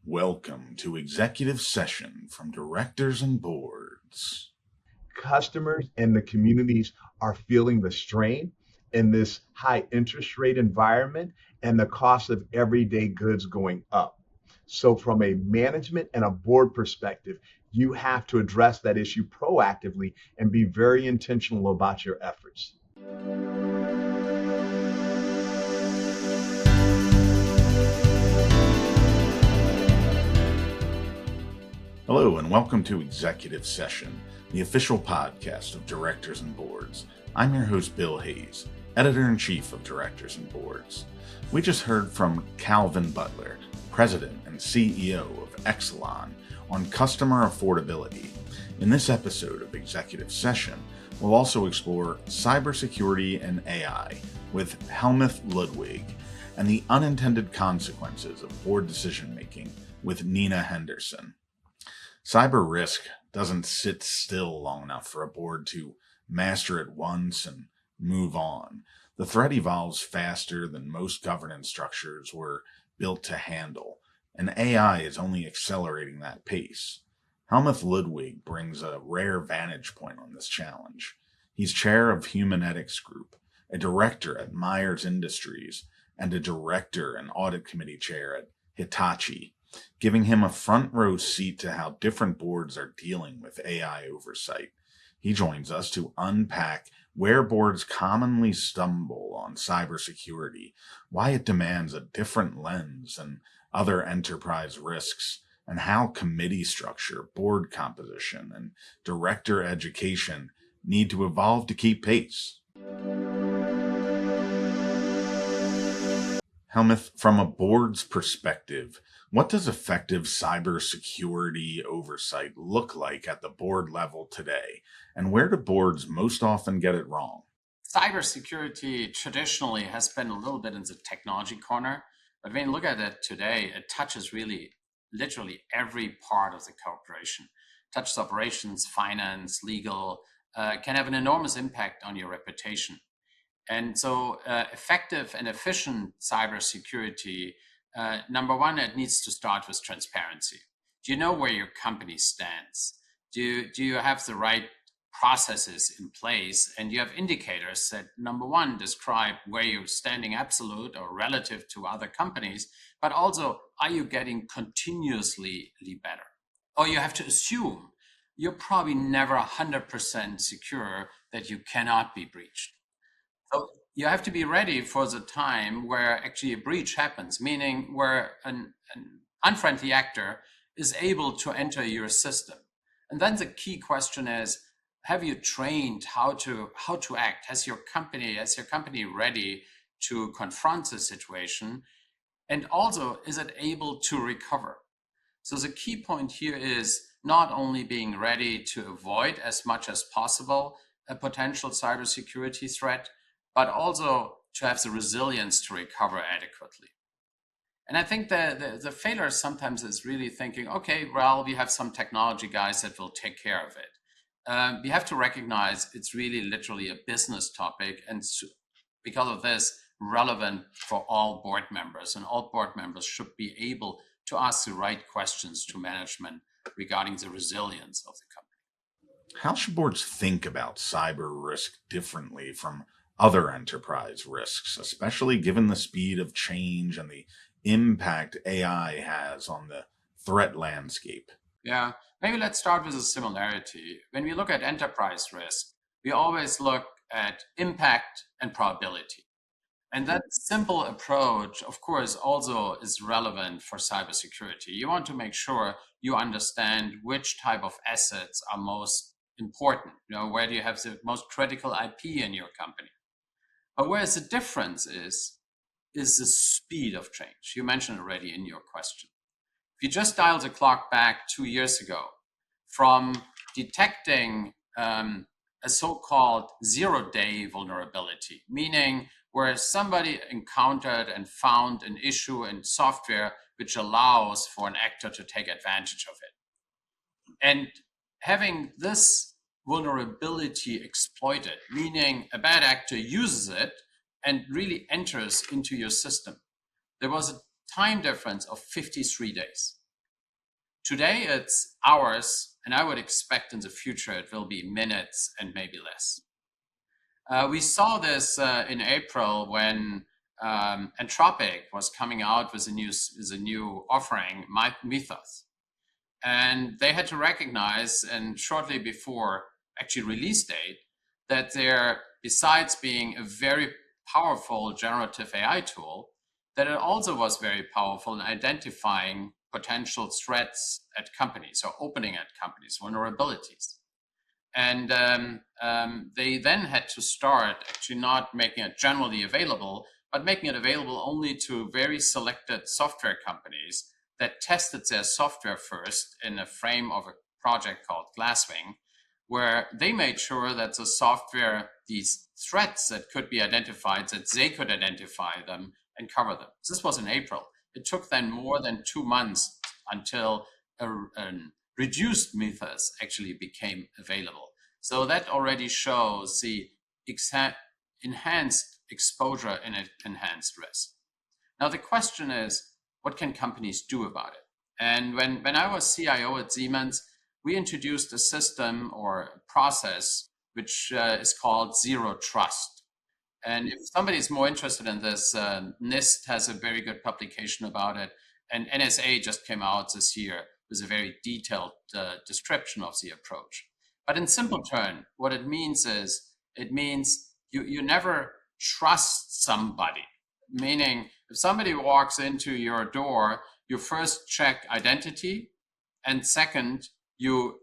Welcome to Executive Session from Directors and Boards. Customers and the communities are feeling the strain in this high interest rate environment and the cost of everyday goods going up. So, from a management and a board perspective, you have to address that issue proactively and be very intentional about your efforts. Hello and welcome to Executive Session, the official podcast of Directors and Boards. I'm your host, Bill Hayes, Editor-in-Chief of Directors and Boards. We just heard from Calvin Butler, President and CEO of Exelon, on customer affordability. In this episode of Executive Session, we'll also explore cybersecurity and AI with Helmuth Ludwig and the unintended consequences of board decision-making with Nina Henderson. Cyber risk doesn't sit still long enough for a board to master it once and move on. The threat evolves faster than most governance structures were built to handle, and AI is only accelerating that pace. Helmuth Ludwig brings a rare vantage point on this challenge. He's chair of Humanetics Group, a director at Myers Industries, and a director and audit committee chair at Hitachi, giving him a front row seat to how different boards are dealing with AI oversight. He joins us to unpack where boards commonly stumble on cybersecurity, why it demands a different lens than other enterprise risks, and how committee structure, board composition, and director education need to evolve to keep pace. Helmuth, from a board's perspective, what does effective cybersecurity oversight look like at the board level today? And where do boards most often get it wrong? Cybersecurity traditionally has been a little bit in the technology corner, but when you look at it today, it touches really literally every part of the corporation. It touches operations, finance, legal, can have an enormous impact on your reputation. And so effective and efficient cybersecurity, number one, it needs to start with transparency. Do you know where your company stands? Do you have the right processes in place? And you have indicators that, number one, describe where you're standing absolute or relative to other companies, but also, are you getting continuously better? Or you have to assume you're probably never 100% secure that you cannot be breached. So you have to be ready for the time where actually a breach happens, meaning where an unfriendly actor is able to enter your system. And then the key question is, have you trained how to act? Is your company ready to confront the situation? And also, is it able to recover? So the key point here is not only being ready to avoid as much as possible a potential cybersecurity threat, but also to have the resilience to recover adequately. And I think the failure sometimes is really thinking, okay, well, we have some technology guys that will take care of it. We have to recognize it's really literally a business topic, and because of this, relevant for all board members, and all board members should be able to ask the right questions to management regarding the resilience of the company. How should boards think about cyber risk differently from other enterprise risks, especially given the speed of change and the impact AI has on the threat landscape? Yeah, maybe let's start with a similarity. When we look at enterprise risk, we always look at impact and probability. And that simple approach, of course, also is relevant for cybersecurity. You want to make sure you understand which type of assets are most important. Where do you have the most critical IP in your company? But whereas the difference is the speed of change. You mentioned already in your question. If you just dial the clock back 2 years ago, from detecting a so-called zero-day vulnerability, meaning where somebody encountered and found an issue in software which allows for an actor to take advantage of it. And having this vulnerability exploited, meaning a bad actor uses it and really enters into your system. There was a time difference of 53 days. Today it's hours, and I would expect in the future it will be minutes and maybe less. We saw this in April when Anthropic was coming out with a new offering, Mythos. And they had to recognize, and shortly before actually release date, that they're, besides being a very powerful generative AI tool, that it also was very powerful in identifying potential threats at companies or opening at companies, vulnerabilities. And they then had to start actually not making it generally available, but making it available only to very selected software companies that tested their software first in a frame of a project called Glasswing, where they made sure that the software, these threats that could be identified, that they could identify them and cover them. This was in April. It took then more than 2 months until a reduced Mythos actually became available. So that already shows the enhanced exposure and enhanced risk. Now the question is, what can companies do about it? And when I was CIO at Siemens, we introduced a system or a process which is called Zero Trust. And if somebody is more interested in this, NIST has a very good publication about it. And NSA just came out this year with a very detailed description of the approach. But in simple terms, what it means is, it means you never trust somebody. Meaning, if somebody walks into your door, you first check identity, and second, you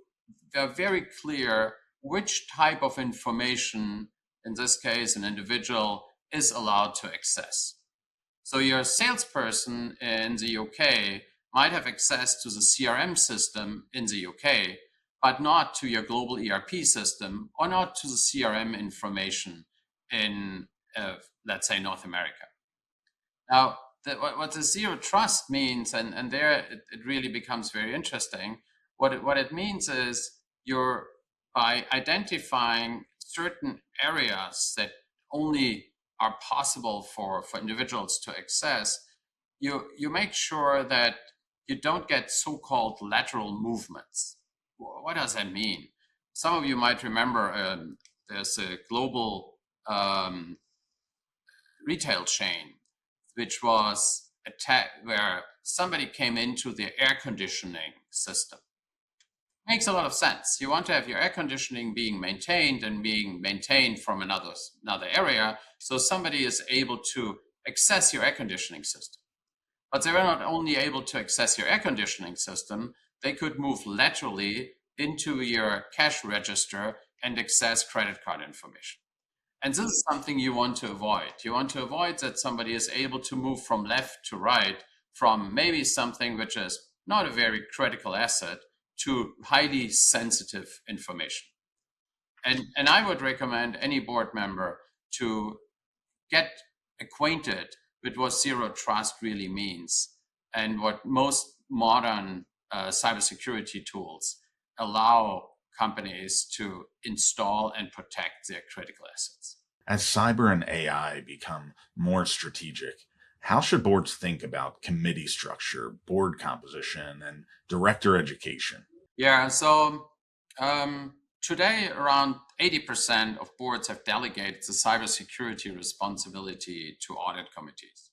are very clear which type of information, in this case, an individual, is allowed to access. So your salesperson in the UK might have access to the CRM system in the UK, but not to your global ERP system or not to the CRM information in, let's say, North America. Now, what the Zero Trust means, and there it really becomes very interesting, what it means is you're, by identifying certain areas that only are possible for individuals to access, you make sure that you don't get so-called lateral movements. What does that mean? Some of you might remember there's a global retail chain which was attacked, where somebody came into the air conditioning system. Makes a lot of sense. You want to have your air conditioning being maintained and being maintained from another area, so somebody is able to access your air conditioning system. But they were not only able to access your air conditioning system, they could move laterally into your cash register and access credit card information. And this is something you want to avoid. You want to avoid that somebody is able to move from left to right, from maybe something which is not a very critical asset to highly sensitive information. And I would recommend any board member to get acquainted with what Zero Trust really means and what most modern cybersecurity tools allow companies to install and protect their critical assets. As cyber and AI become more strategic, how should boards think about committee structure, board composition, and director education? Yeah, so today around 80% of boards have delegated the cybersecurity responsibility to audit committees.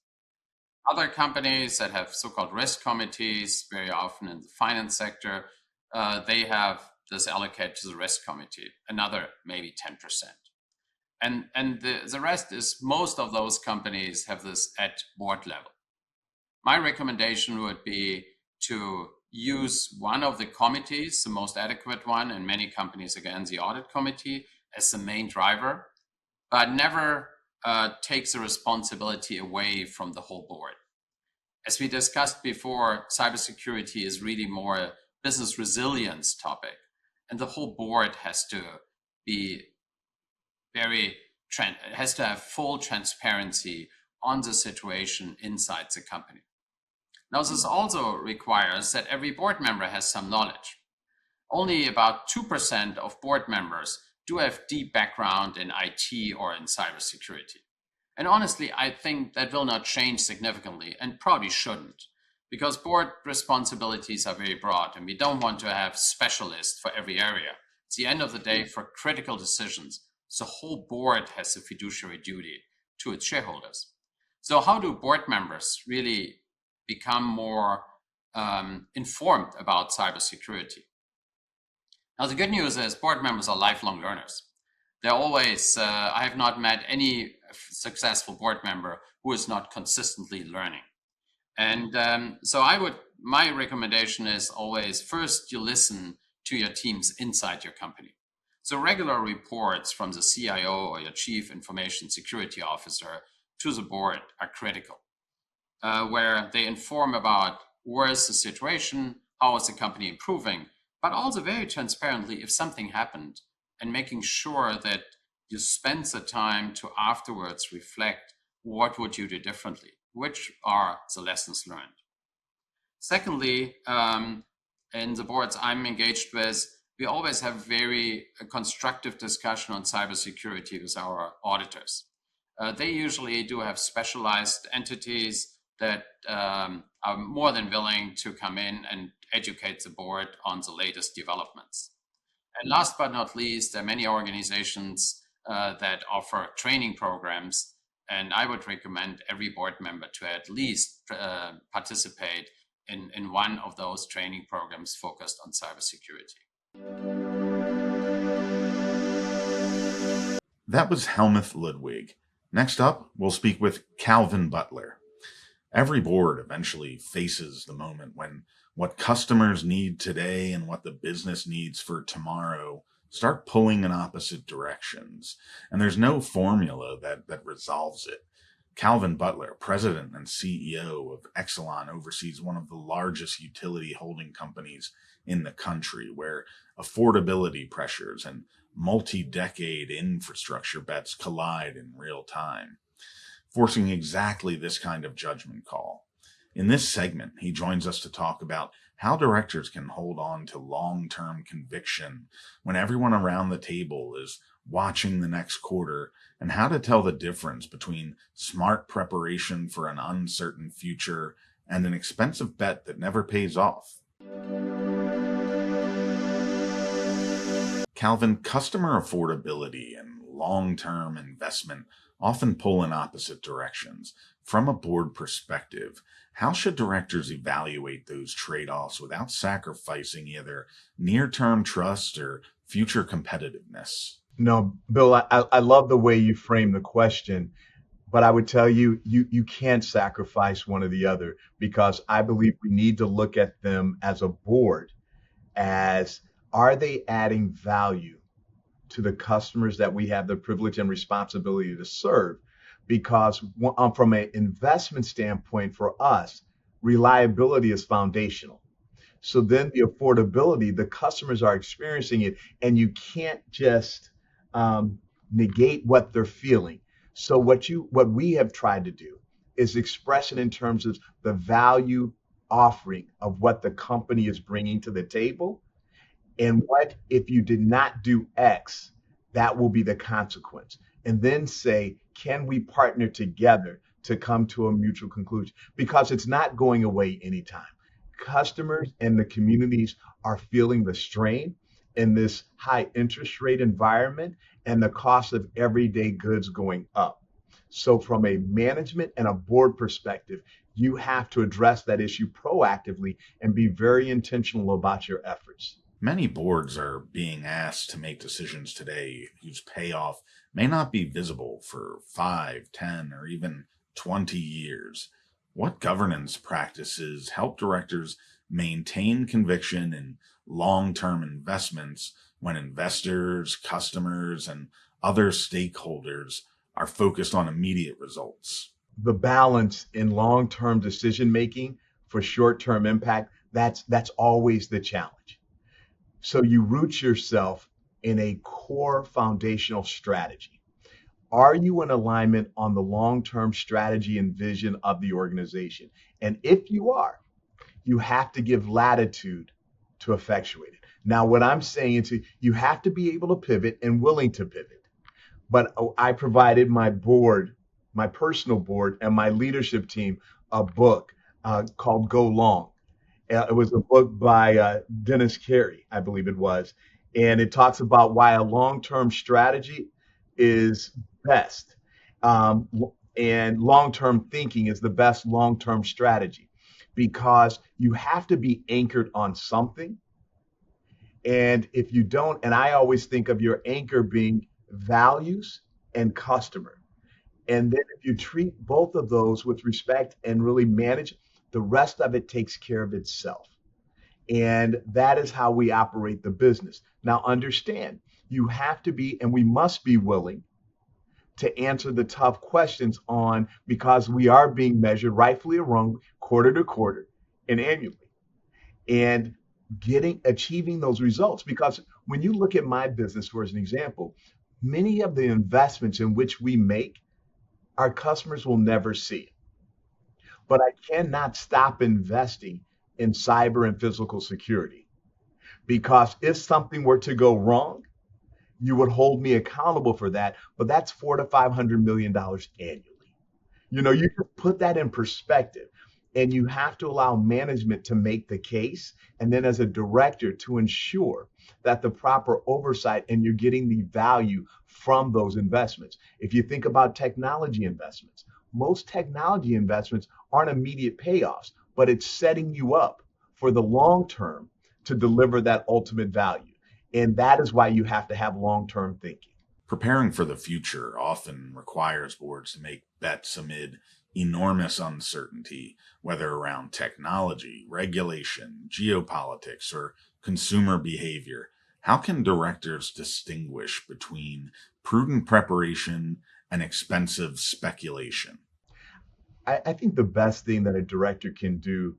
Other companies that have so-called risk committees, very often in the finance sector, they have this allocated to the risk committee, another maybe 10%. And the rest is, most of those companies have this at board level. My recommendation would be to use one of the committees, the most adequate one, in many companies, again, the audit committee, as the main driver, but never takes the responsibility away from the whole board. As we discussed before, cybersecurity is really more a business resilience topic, and the whole board has to be has to have full transparency on the situation inside the company. Now, this also requires that every board member has some knowledge. Only about 2% of board members do have deep background in IT or in cybersecurity. And honestly, I think that will not change significantly and probably shouldn't, because board responsibilities are very broad and we don't want to have specialists for every area. It's the end of the day for critical decisions. The whole board has a fiduciary duty to its shareholders. So how do board members really become more informed about cybersecurity? Now, the good news is board members are lifelong learners. They're always, I have not met any successful board member who is not consistently learning. And my recommendation is always first you listen to your teams inside your company. So regular reports from the CIO or your chief information security officer to the board are critical, where they inform about where is the situation, how is the company improving, but also very transparently if something happened and making sure that you spend the time to afterwards reflect what would you do differently, which are the lessons learned. Secondly, in the boards I'm engaged with, we always have very constructive discussion on cybersecurity with our auditors. They usually do have specialized entities that are more than willing to come in and educate the board on the latest developments. And last but not least, there are many organizations that offer training programs, and I would recommend every board member to at least participate in one of those training programs focused on cybersecurity. That was Helmuth Ludwig. Next up, we'll speak with Calvin Butler. Every board eventually faces the moment when what customers need today and what the business needs for tomorrow start pulling in opposite directions, and there's no formula that resolves it. Calvin Butler, president and CEO of Exelon, oversees one of the largest utility holding companies in the country, where affordability pressures and multi-decade infrastructure bets collide in real time, forcing exactly this kind of judgment call. In this segment, he joins us to talk about how directors can hold on to long-term conviction when everyone around the table is watching the next quarter, and how to tell the difference between smart preparation for an uncertain future and an expensive bet that never pays off. Calvin, customer affordability and long-term investment often pull in opposite directions. From a board perspective, how should directors evaluate those trade-offs without sacrificing either near-term trust or future competitiveness? No, Bill, I love the way you frame the question, but I would tell you, you can't sacrifice one or the other, because I believe we need to look at them as a board as, are they adding value to the customers that we have the privilege and responsibility to serve? Because from an investment standpoint for us, reliability is foundational. So then the affordability, the customers are experiencing it, and you can't just negate what they're feeling. So what we have tried to do is express it in terms of the value offering of what the company is bringing to the table, and what if you did not do X, that will be the consequence. And then say, can we partner together to come to a mutual conclusion? Because it's not going away anytime. Customers and the communities are feeling the strain in this high interest rate environment and the cost of everyday goods going up. So from a management and a board perspective, you have to address that issue proactively and be very intentional about your efforts. Many boards are being asked to make decisions today whose payoff may not be visible for 5, 10, or even 20 years. What governance practices help directors maintain conviction in long-term investments when investors, customers, and other stakeholders are focused on immediate results? The balance in long-term decision making for short-term impact, that's always the challenge. So you root yourself in a core foundational strategy. Are you in alignment on the long-term strategy and vision of the organization? And if you are, you have to give latitude to effectuate it. Now, what I'm saying is you have to be able to pivot and willing to pivot. But I provided my board, my personal board, and my leadership team a book called Go Long. It was a book by Dennis Carey, I believe it was. And it talks about why a long term strategy is best. Um, and long term thinking is the best long term strategy because you have to be anchored on something. And if you don't, and I always think of your anchor being values and customer. And then if you treat both of those with respect and really manage, the rest of it takes care of itself. And that is how we operate the business. Now, understand, you have to be, and we must be willing to answer the tough questions on because we are being measured, rightfully or wrong, quarter to quarter and annually. And achieving those results. Because when you look at my business, for as an example, many of the investments in which we make, our customers will never see. But I cannot stop investing in cyber and physical security because if something were to go wrong, you would hold me accountable for that. But that's $400 to $500 million annually. You can put that in perspective, and you have to allow management to make the case, and then as a director to ensure that the proper oversight and you're getting the value from those investments. If you think about technology investments, most technology investments aren't immediate payoffs, but it's setting you up for the long term to deliver that ultimate value. And that is why you have to have long-term thinking. Preparing for the future often requires boards to make bets amid enormous uncertainty, whether around technology, regulation, geopolitics, or consumer behavior. How can directors distinguish between prudent preparation and expensive speculation? I think the best thing that a director can do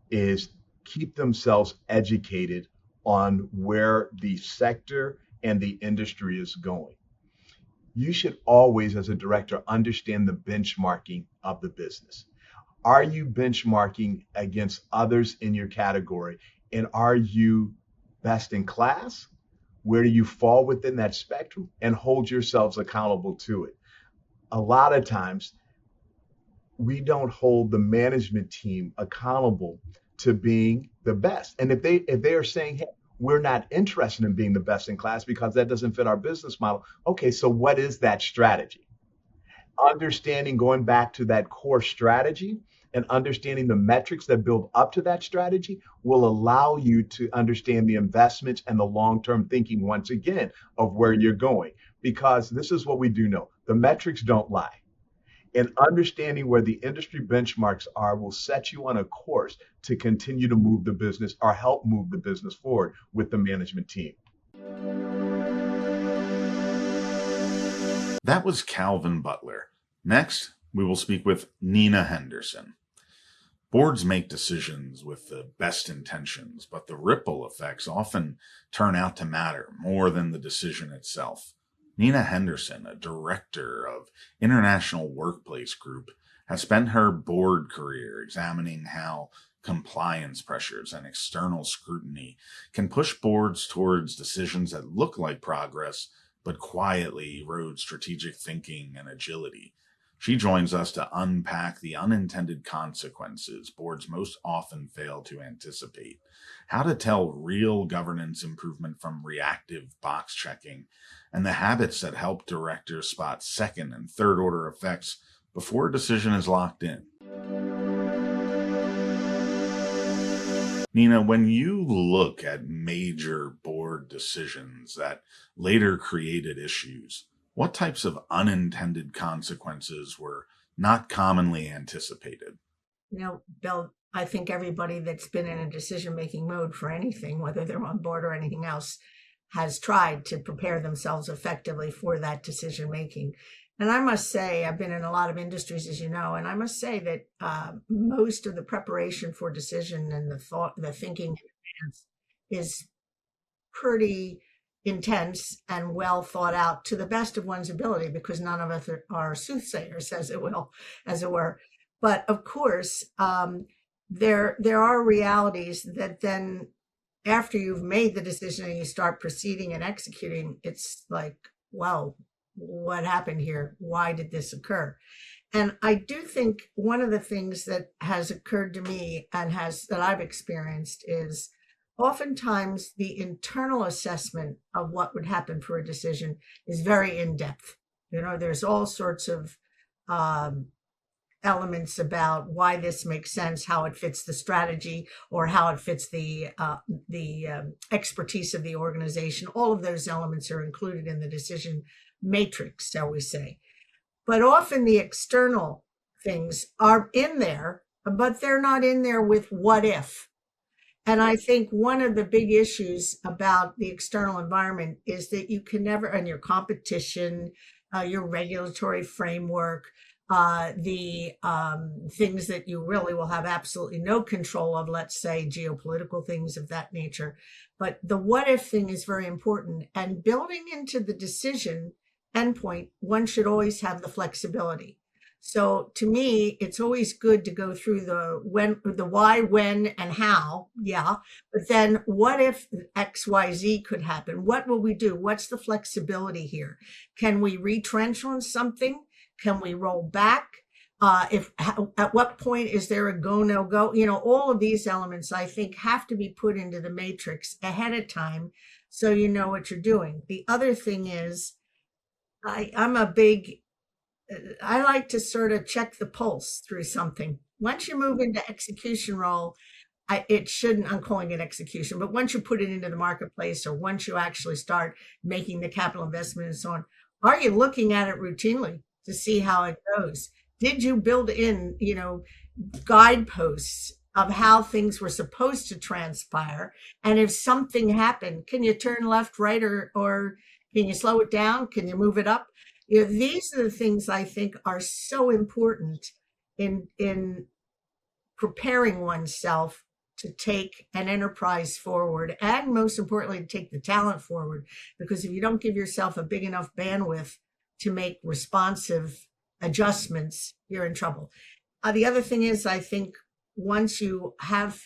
is keep themselves educated on where the sector and the industry is going. You should always, as a director, understand the benchmarking of the business. Are you benchmarking against others in your category? And are you best in class? Where do you fall within that spectrum? And hold yourselves accountable to it. A lot of times, we don't hold the management team accountable to being the best. And if they are saying, hey, we're not interested in being the best in class because that doesn't fit our business model. Okay, so what is that strategy? Understanding, going back to that core strategy and understanding the metrics that build up to that strategy will allow you to understand the investments and the long-term thinking once again of where you're going. Because this is what we do know. The metrics don't lie. And understanding where the industry benchmarks are will set you on a course to continue to move the business or help move the business forward with the management team. That was Calvin Butler. Next, we will speak with Nina Henderson. Boards make decisions with the best intentions, but the ripple effects often turn out to matter more than the decision itself. Nina Henderson, a director of International Workplace Group, has spent her board career examining how compliance pressures and external scrutiny can push boards towards decisions that look like progress, but quietly erode strategic thinking and agility. She joins us to unpack the unintended consequences boards most often fail to anticipate, how to tell real governance improvement from reactive box checking, and the habits that help directors spot second and third order effects before a decision is locked in. Nina, when you look at major board decisions that later created issues, what types of unintended consequences were not commonly anticipated? Bill, I think everybody that's been in a decision-making mode for anything, whether they're on board or anything else, has tried to prepare themselves effectively for that decision-making. And I must say, I've been in a lot of industries, as you know, and I must say that most of the preparation for decision and the thinking in advance is pretty intense and well thought out to the best of one's ability, because none of us are soothsayers, as it were. But of course, there are realities that then, after you've made the decision and you start proceeding and executing, it's like, wow, what happened here? Why did this occur? And I do think one of the things that has occurred to me and that I've experienced is oftentimes the internal assessment of what would happen for a decision is very in depth. There's all sorts of um, elements about why this makes sense, how it fits the strategy, or how it fits the expertise of the organization. All of those elements are included in the decision matrix, shall we say. But often the external things are in there, but they're not in there with what if. And I think one of the big issues about the external environment is that you can never, and your competition, your regulatory framework, the things that you really will have absolutely no control of, let's say geopolitical things of that nature. But the what if thing is very important. And building into the decision endpoint, one should always have the flexibility. So to me, it's always good to go through the why, when, and how. Yeah. But then what if XYZ could happen? What will we do? What's the flexibility here? Can we retrench on something? Can we roll back? At what point is there a go, no go? All of these elements, I think, have to be put into the matrix ahead of time so you know what you're doing. The other thing is, I like to sort of check the pulse through something. Once you move into execution role, I'm calling it execution, but once you put it into the marketplace, or once you actually start making the capital investment and so on, are you looking at it routinely to see how it goes? Did you build in, guideposts of how things were supposed to transpire? And if something happened, can you turn left, right, or can you slow it down? Can you move it up? These are the things I think are so important in preparing oneself to take an enterprise forward, and most importantly, to take the talent forward. Because if you don't give yourself a big enough bandwidth to make responsive adjustments, you're in trouble. The other thing is, I think once you have,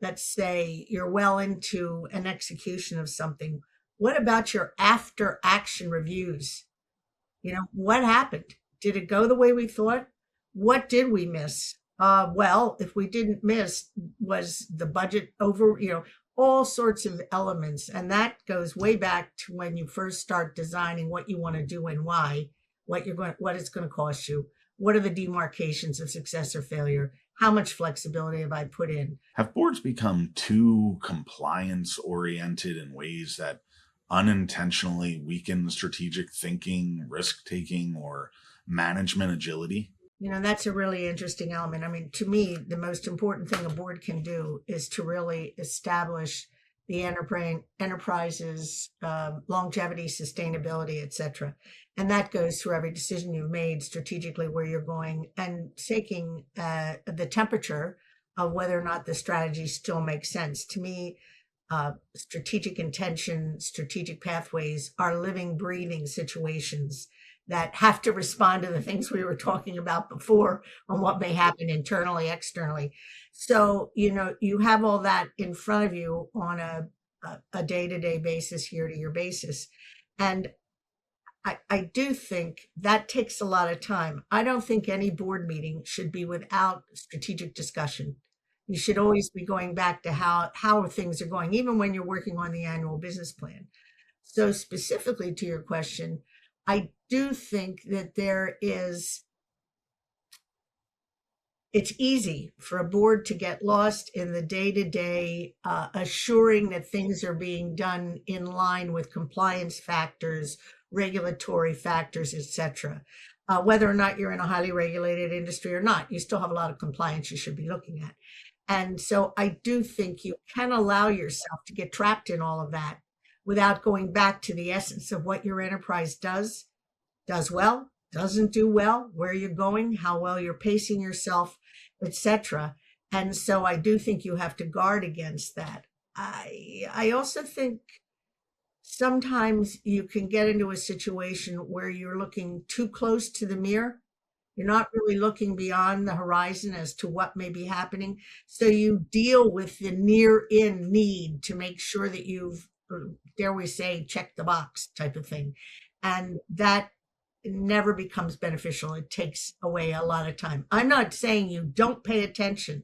let's say you're well into an execution of something, what about your after action reviews? What happened? Did it go the way we thought? What did we miss? Well, if we didn't miss, was the budget over? All sorts of elements. And that goes way back to when you first start designing what you want to do and why, what it's going to cost you. What are the demarcations of success or failure? How much flexibility have I put in? Have boards become too compliance oriented in ways that unintentionally weaken strategic thinking, risk taking, or management agility? That's a really interesting element. I mean, to me, the most important thing a board can do is to really establish the enterprise's longevity, sustainability, et cetera. And that goes through every decision you've made strategically, where you're going, and taking the temperature of whether or not the strategy still makes sense. To me, strategic intention, strategic pathways are living, breathing situations that have to respond to the things we were talking about before on what may happen internally, externally. So, you have all that in front of you on a day-to-day basis, year-to-year basis. And I do think that takes a lot of time. I don't think any board meeting should be without strategic discussion. You should always be going back to how things are going, even when you're working on the annual business plan. So specifically to your question, I do think that it's easy for a board to get lost in the day-to-day, assuring that things are being done in line with compliance factors, regulatory factors, et cetera. Whether or not you're in a highly regulated industry or not, you still have a lot of compliance you should be looking at. And so I do think you can allow yourself to get trapped in all of that without going back to the essence of what your enterprise does well, doesn't do well, where you're going, how well you're pacing yourself, etc. And so I do think you have to guard against that. I also think sometimes you can get into a situation where you're looking too close to the mirror. You're not really looking beyond the horizon as to what may be happening. So you deal with the near-in need to make sure that you've, dare we say, checked the box type of thing. And that never becomes beneficial. It takes away a lot of time. I'm not saying you don't pay attention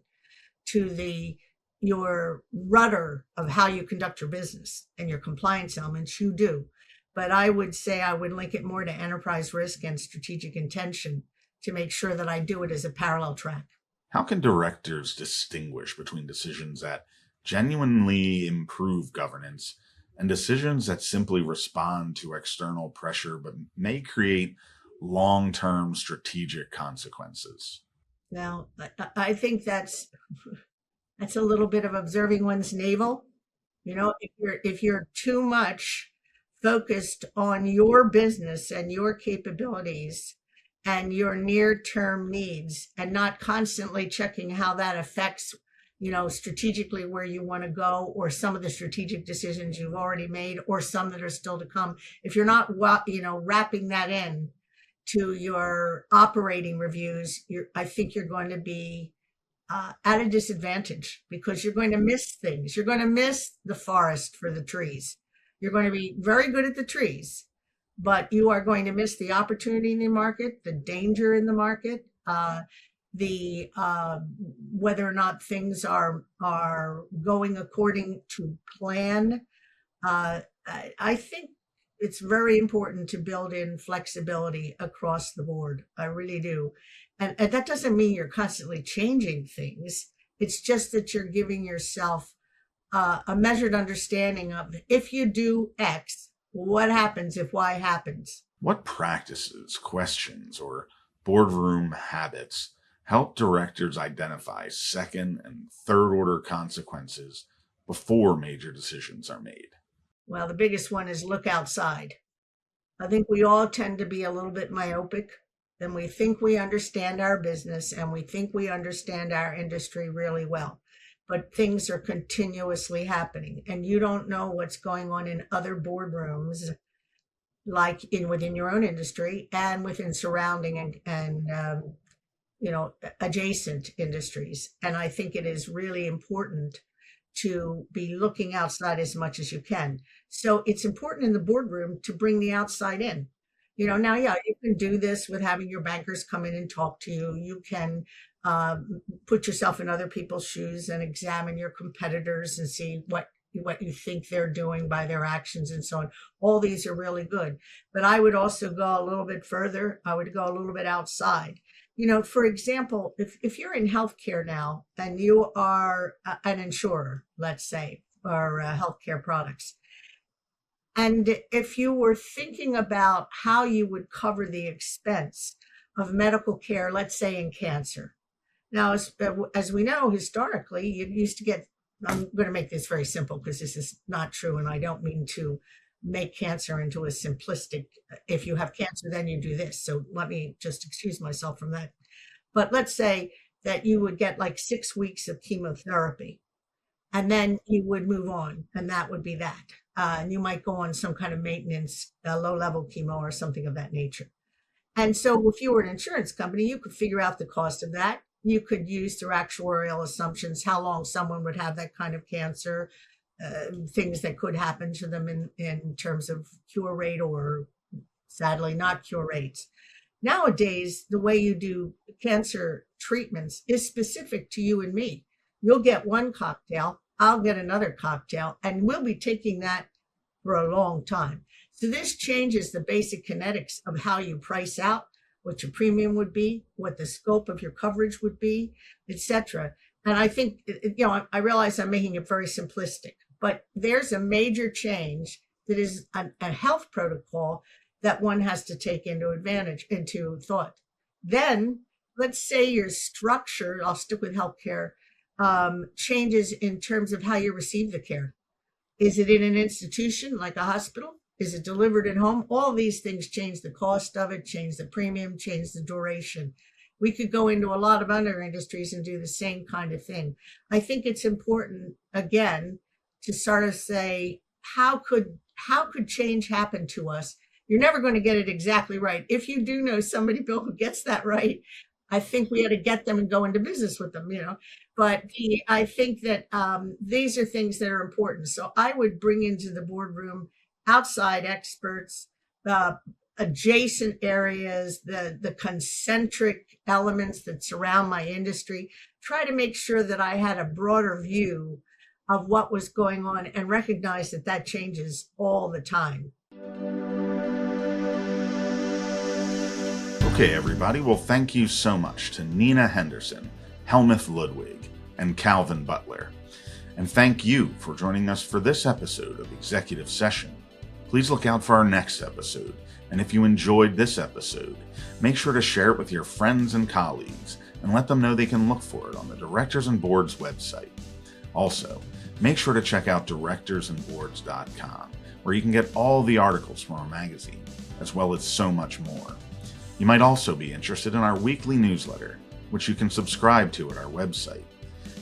to your rudder of how you conduct your business and your compliance elements. You do. But I would say I would link it more to enterprise risk and strategic intention to make sure that I do it as a parallel track. How can directors distinguish between decisions that genuinely improve governance and decisions that simply respond to external pressure but may create long-term strategic consequences? Now, I think that's a little bit of observing one's navel. If you're too much focused on your business and your capabilities and your near-term needs and not constantly checking how that affects, strategically where you want to go, or some of the strategic decisions you've already made, or some that are still to come. If you're not, wrapping that in to your operating reviews, I think you're going to be at a disadvantage, because you're going to miss things. You're going to miss the forest for the trees. You're going to be very good at the trees, but you are going to miss the opportunity in the market, the danger in the market, whether or not things are going according to plan. I think it's very important to build in flexibility across the board. I really do. And that doesn't mean you're constantly changing things. It's just that you're giving yourself a measured understanding of, if you do X, what happens if Y happens? What practices, questions, or boardroom habits help directors identify second and third order consequences before major decisions are made? Well, the biggest one is look outside. I think we all tend to be a little bit myopic, and we think we understand our business and we think we understand our industry really well. But things are continuously happening, and you don't know what's going on in other boardrooms, like within your own industry and within surrounding and adjacent industries. And I think it is really important to be looking outside as much as you can. So it's important in the boardroom to bring the outside in. Now, yeah, you can do this with having your bankers come in and talk to you. You can put yourself in other people's shoes and examine your competitors and see what you think they're doing by their actions and so on. All these are really good. But I would also go a little bit further. I would go a little bit outside. For example, if you're in healthcare now and you are an insurer, let's say, or healthcare products, and if you were thinking about how you would cover the expense of medical care, let's say in cancer. Now, as we know, historically, you used to get, I'm going to make this very simple because this is not true, and I don't mean to make cancer into a simplistic, if you have cancer, then you do this. So let me just excuse myself from that. But let's say that you would get like 6 weeks of chemotherapy, and then you would move on, and that would be that. And you might go on some kind of maintenance, low-level chemo or something of that nature. And so if you were an insurance company, you could figure out the cost of that. You could use through actuarial assumptions how long someone would have that kind of cancer, things that could happen to them in terms of cure rate or, sadly, not cure rates. Nowadays, the way you do cancer treatments is specific to you and me. You'll get one cocktail, I'll get another cocktail, and we'll be taking that for a long time. So this changes the basic kinetics of how you price out, what your premium would be, what the scope of your coverage would be, etc. And I think, I realize I'm making it very simplistic, but there's a major change that is a health protocol that one has to take into thought. Then let's say your structure, I'll stick with healthcare, changes in terms of how you receive the care. Is it in an institution like a hospital? Is it delivered at home? All these things change the cost of it, change the premium, change the duration. We could go into a lot of other industries and do the same kind of thing. I think it's important, again, to sort of say, how could change happen to us? You're never going to get it exactly right. If you do know somebody, Bill, who gets that right, I think we ought to get them and go into business with them, But I think that these are things that are important. So I would bring into the boardroom outside experts, adjacent areas, the concentric elements that surround my industry, try to make sure that I had a broader view of what was going on and recognize that that changes all the time. Okay, everybody. Well, thank you so much to Nina Henderson, Helmuth Ludwig, and Calvin Butler. And thank you for joining us for this episode of Executive Session. Please look out for our next episode. And if you enjoyed this episode, make sure to share it with your friends and colleagues and let them know they can look for it on the Directors and Boards website. Also, make sure to check out directorsandboards.com, where you can get all the articles from our magazine, as well as so much more. You might also be interested in our weekly newsletter, which you can subscribe to at our website.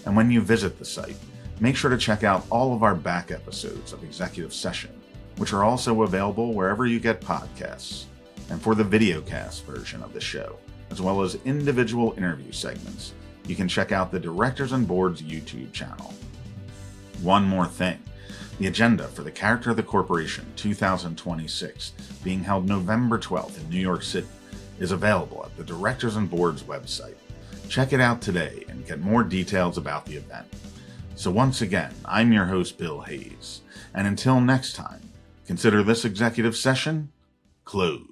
And when you visit the site, make sure to check out all of our back episodes of Executive Session, which are also available wherever you get podcasts. And for the videocast version of the show, as well as individual interview segments, you can check out the Directors and Boards YouTube channel. One more thing. The agenda for the Character of the Corporation 2026, being held November 12th in New York City, is available at the Directors and Boards website. Check it out today and get more details about the event. So once again, I'm your host, Bill Hayes. And until next time, consider this executive session closed.